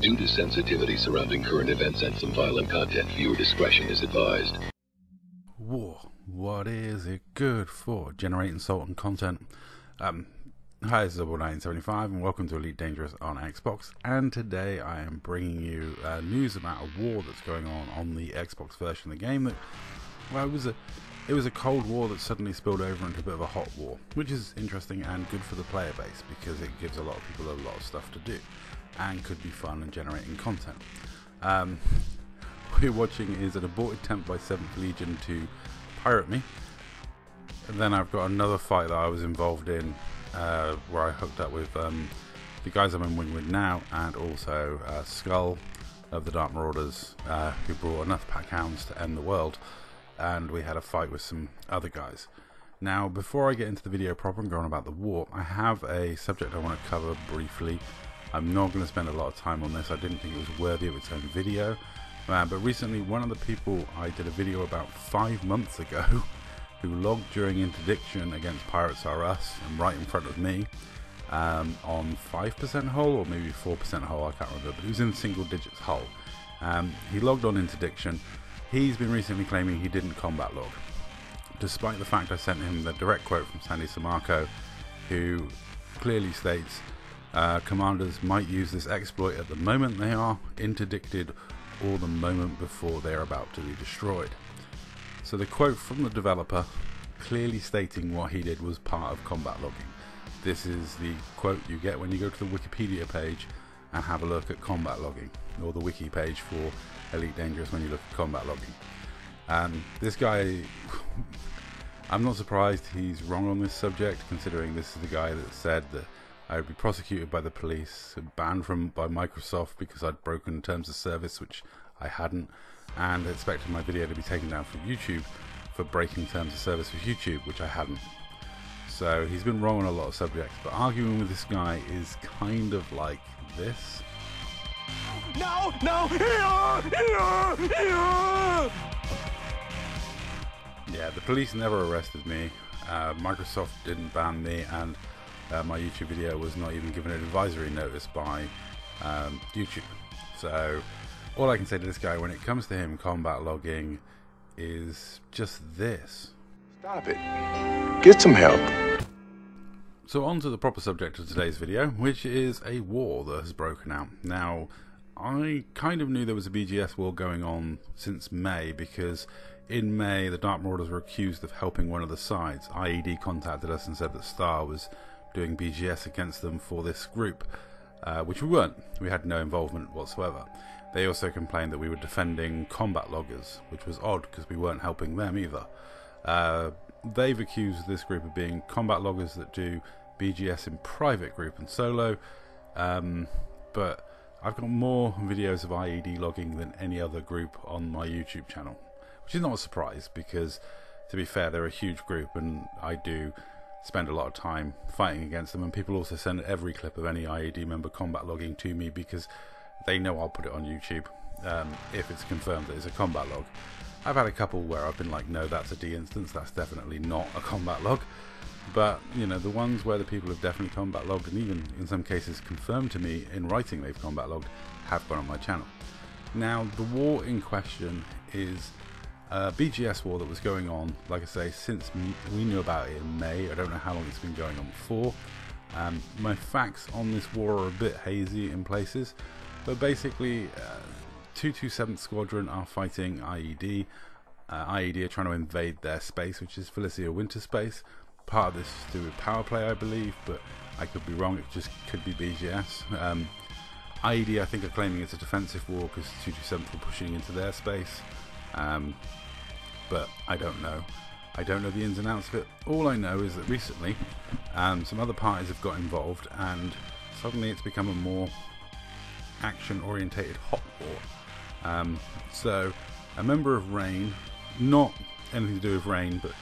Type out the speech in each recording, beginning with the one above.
Due to sensitivity surrounding current events and some violent content, viewer discretion is advised. War. What is it good for? Generating salt and content. Hi, this is Double975 and welcome to Elite Dangerous on Xbox. And today I am bringing you news about a war that's going on the Xbox version of the game. That, well, it was a cold war that suddenly spilled over into a bit of a hot war, which is interesting and good for the player base because it gives a lot of people a lot of stuff to do and could be fun and generating content. What you're watching is an aborted attempt by 7th Legion to pirate me. And then I've got another fight that I was involved in where I hooked up with the guys I'm in wing with now, and also Skull of the Dark Marauders, who brought enough pack hounds to end the world, and we had a fight with some other guys. Now, before I get into the video proper and go on about the war, I have a subject I want to cover briefly. I'm not going to spend a lot of time on this. I didn't think it was worthy of its own video, but recently one of the people I did a video about 5 months ago who logged during interdiction against Pirates R Us and right in front of me on 5% hull or maybe 4% hull, I can't remember, but he was in single digits hull. He logged on interdiction. He's been recently claiming he didn't combat log, despite the fact I sent him the direct quote from Sandy Samarco, who clearly states commanders might use this exploit at the moment they are interdicted or the moment before they are about to be destroyed. So the quote from the developer clearly stating what he did was part of combat logging. This is the quote you get when you go to the Wikipedia page and have a look at combat logging, or the wiki page for Elite Dangerous when you look at combat logging. This guy, I'm not surprised he's wrong on this subject, considering this is the guy that said that I would be prosecuted by the police, banned by Microsoft because I'd broken terms of service, which I hadn't, and expected my video to be taken down from YouTube for breaking terms of service with YouTube, which I hadn't. So he's been wrong on a lot of subjects, but arguing with this guy is kind of like this. No! Yeah, the police never arrested me, Microsoft didn't ban me, and my YouTube video was not even given an advisory notice by YouTube. So all I can say to this guy when it comes to him combat logging is just this. Stop it. Get some help. So on to the proper subject of today's video, which is a war that has broken out. Now, I kind of knew there was a BGS war going on since May, because in May the Dark Marauders were accused of helping one of the sides. IED contacted us and said that Star was doing BGS against them for this group, which we weren't. We had no involvement whatsoever. They also complained that we were defending combat loggers, which was odd because we weren't helping them either. They've accused this group of being combat loggers that do BGS in private, group and solo, but I've got more videos of IED logging than any other group on my YouTube channel, which is not a surprise because, to be fair, they're a huge group and I do spend a lot of time fighting against them, and people also send every clip of any IED member combat logging to me because they know I'll put it on YouTube if it's confirmed that it's a combat log. I've had a couple where I've been like, no, that's a D instance, that's definitely not a combat log. But, you know, the ones where the people have definitely combat logged, and even in some cases confirmed to me in writing they've combat logged, have gone on my channel. Now, the war in question is a BGS war that was going on, like I say, since we knew about it in May. I don't know how long it's been going on for. My facts on this war are a bit hazy in places, but basically 227th Squadron are fighting IED. IED are trying to invade their space, which is Felicia Winter Space. Part of this is to do with power play, I believe, but I could be wrong. It just could be BGS. IED, I think, are claiming it's a defensive war because 227th were pushing into their space, but I don't know. I don't know the ins and outs of it. All I know is that recently some other parties have got involved, and suddenly it's become a more action-orientated hot war. So a member of RAIN, not anything to do with RAIN, but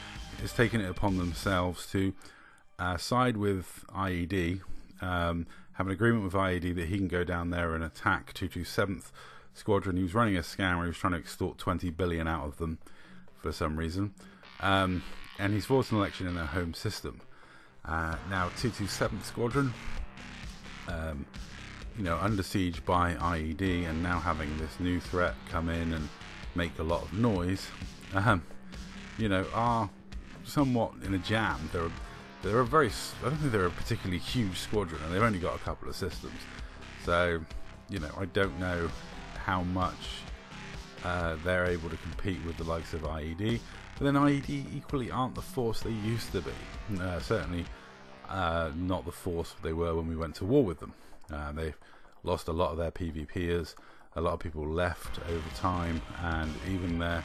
has taken it upon themselves to side with IED, have an agreement with IED that he can go down there and attack 227th Squadron. He was running a scam where he was trying to extort 20 billion out of them for some reason, and he's forced an election in their home system. Now 227th Squadron under siege by IED, and now having this new threat come in and make a lot of noise, are somewhat in a jam. They're a very, I don't think they're a particularly huge squadron, and they've only got a couple of systems. So, I don't know how much they're able to compete with the likes of IED. But then IED equally aren't the force they used to be. Certainly not the force they were when we went to war with them. They've lost a lot of their PvPers. A lot of people left over time, and even their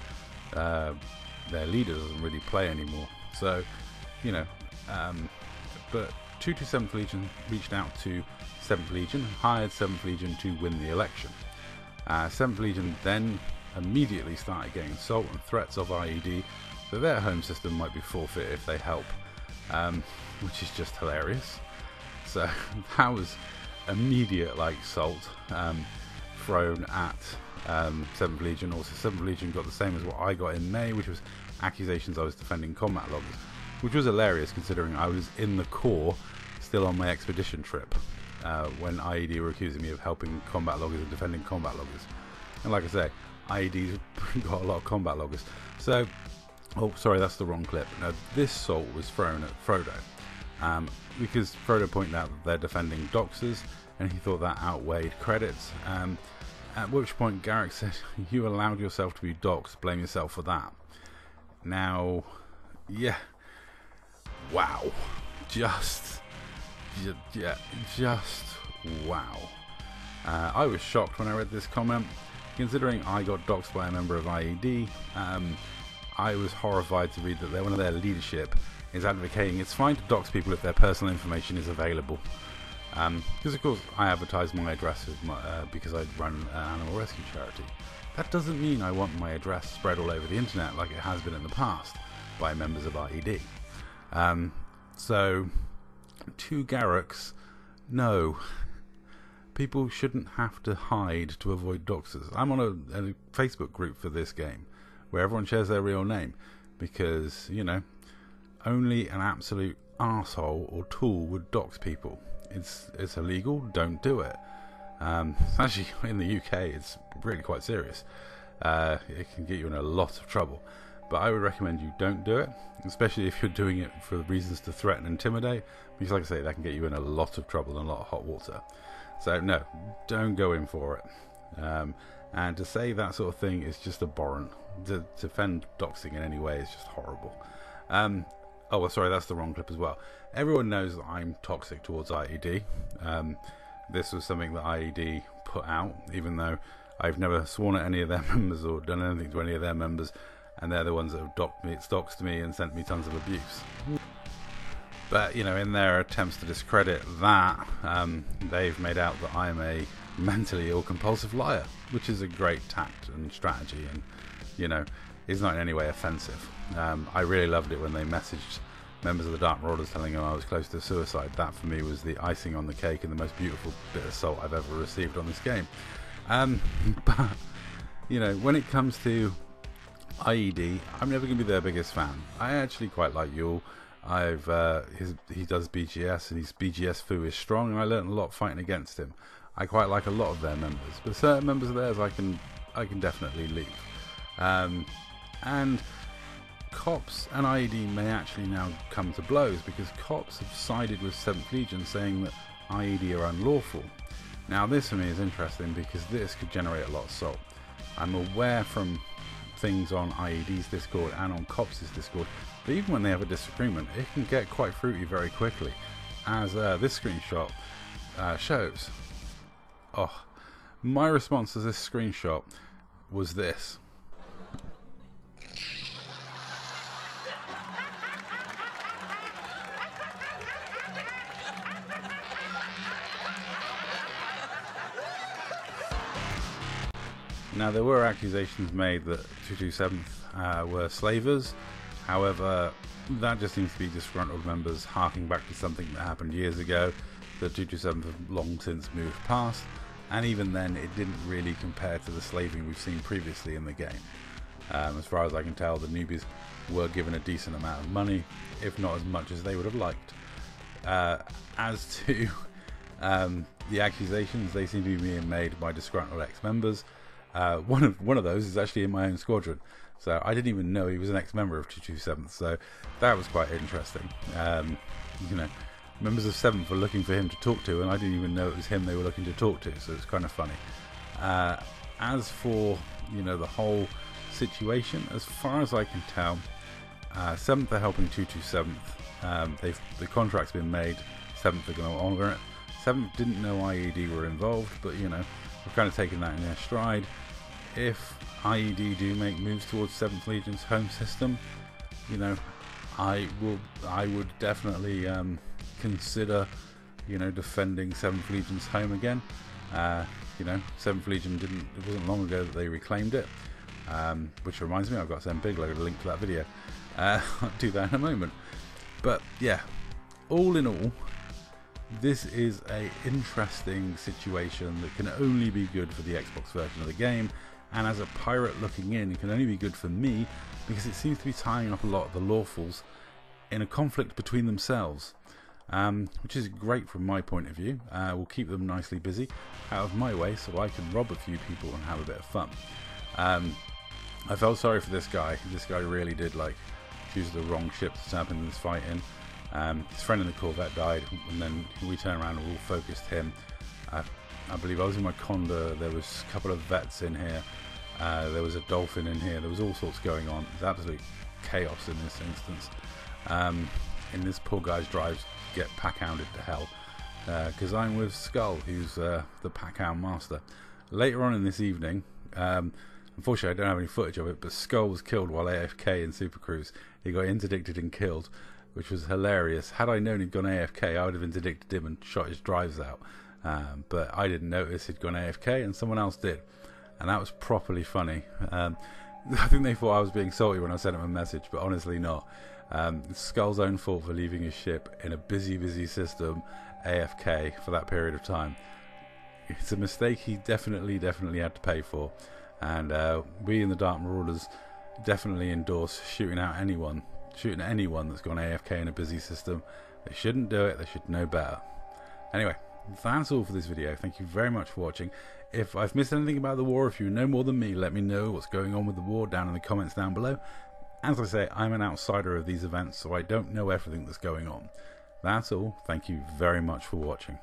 leader doesn't really play anymore. So, but 227th Legion reached out to 7th Legion, hired 7th Legion to win the election. 7th Legion then immediately started getting assault and threats of IED that their home system might be forfeit if they help, which is just hilarious. So that was immediate assault thrown at 7th Legion. Also 7th Legion got the same as what I got in May, which was accusations I was defending combat loggers, which was hilarious considering I was in the Corps still on my expedition trip when IED were accusing me of helping combat loggers and defending combat loggers. And like I say, IED's got a lot of combat loggers. So, oh sorry, that's the wrong clip. Now this salt was thrown at Frodo because Frodo pointed out that they're defending Doxers, and he thought that outweighed credits. At which point Garrick said, "You allowed yourself to be doxed, blame yourself for that." Now, yeah, wow, just wow. I was shocked when I read this comment, considering I got doxed by a member of IED. I was horrified to read that one of their leadership is advocating it's fine to dox people if their personal information is available. Because of course I advertise my address because I run an animal rescue charity. That doesn't mean I want my address spread all over the internet like it has been in the past by members of IED. So, to Garrix, no. People shouldn't have to hide to avoid doxers. I'm on a Facebook group for this game where everyone shares their real name because, only an absolute arsehole or tool would dox people. It's illegal, don't do it. Actually, in the UK, it's really quite serious. It can get you in a lot of trouble. But I would recommend you don't do it, especially if you're doing it for reasons to threaten and intimidate, because like I say, that can get you in a lot of trouble and a lot of hot water. So no, don't go in for it. And to say that sort of thing is just abhorrent. To defend doxing in any way is just horrible. Oh, well, sorry, that's the wrong clip as well. Everyone knows that I'm toxic towards IED. This was something that IED put out, even though I've never sworn at any of their members or done anything to any of their members, and they're the ones that have doxed me and sent me tons of abuse. But, in their attempts to discredit that, they've made out that I'm a mentally ill compulsive liar, which is a great tact and strategy, and, is not in any way offensive. I really loved it when they messaged members of the Dark Marauders telling them I was close to suicide. That for me was the icing on the cake and the most beautiful bit of salt I've ever received on this game. But, when it comes to IED, I'm never going to be their biggest fan. I actually quite like Yule. He does BGS, and his BGS foo is strong, and I learned a lot fighting against him. I quite like a lot of their members, but certain members of theirs I can definitely leave. And Cops and IED may actually now come to blows because Cops have sided with 7th Legion saying that IED are unlawful. Now this for me is interesting because this could generate a lot of salt. I'm aware from things on IED's Discord and on Cops' Discord that even when they have a disagreement, it can get quite fruity very quickly, as this screenshot shows. Oh, my response to this screenshot was this. Now, there were accusations made that 227th were slavers. However, that just seems to be disgruntled members harking back to something that happened years ago that 227th have long since moved past, and even then it didn't really compare to the slaving we've seen previously in the game. As far as I can tell, the newbies were given a decent amount of money, if not as much as they would have liked. As to The accusations, they seem to be being made by disgruntled ex-members. One of those is actually in my own squadron, so I didn't even know he was an ex-member of 227th, so that was quite interesting. You know, members of 7th were looking for him to talk to, and I didn't even know it was him they were looking to talk to, so it's kind of funny. As for, you know, the whole situation, as far as I can tell, 7th are helping 227th. The contract's been made, 7th are going to honour it. 7th didn't know IED were involved, but you know, we're kind of taking that in their stride. If IED do make moves towards 7th Legion's home system, you know, I would definitely consider, you know, defending 7th Legion's home again. You know, 7th Legion it wasn't long ago that they reclaimed it, which reminds me, I've got to send Biglow a link to that video. I'll do that in a moment. But yeah, all in all, this is a interesting situation that can only be good for the Xbox version of the game, and as a pirate looking in, it can only be good for me because it seems to be tying up a lot of the lawfuls in a conflict between themselves, which is great from my point of view. Will keep them nicely busy out of my way so I can rob a few people and have a bit of fun. I felt sorry for this guy. This guy really did like choose the wrong ship to stab in this fight in. His friend in the Corvette died, and then we turned around and all focused him. I believe I was in my Condor. There was a couple of vets in here. There was a dolphin in here. There was all sorts going on. It was absolute chaos in this instance. And this poor guy's drives get pack-hounded to hell because I'm with Skull, who's the pack-hound master. Later on in this evening, unfortunately I don't have any footage of it, but Skull was killed while AFK in Super Cruise. He got interdicted and killed, which was hilarious. Had I known he'd gone AFK, I would have interdicted him and shot his drives out. But I didn't notice he'd gone AFK, and someone else did. And that was properly funny. I think they thought I was being salty when I sent him a message, but honestly not. It's Skull's own fault for leaving his ship in a busy system, AFK, for that period of time. It's a mistake he definitely had to pay for. And we in the Dark Marauders definitely endorse shooting at anyone that's gone AFK in a busy system. They shouldn't do it. They should know better. Anyway, that's all for this video. Thank you very much for watching. If I've missed anything about the war, if you know more than me, let me know what's going on with the war down in the comments down below. As I say, I'm an outsider of these events, so I don't know everything that's going on. That's all. Thank you very much for watching.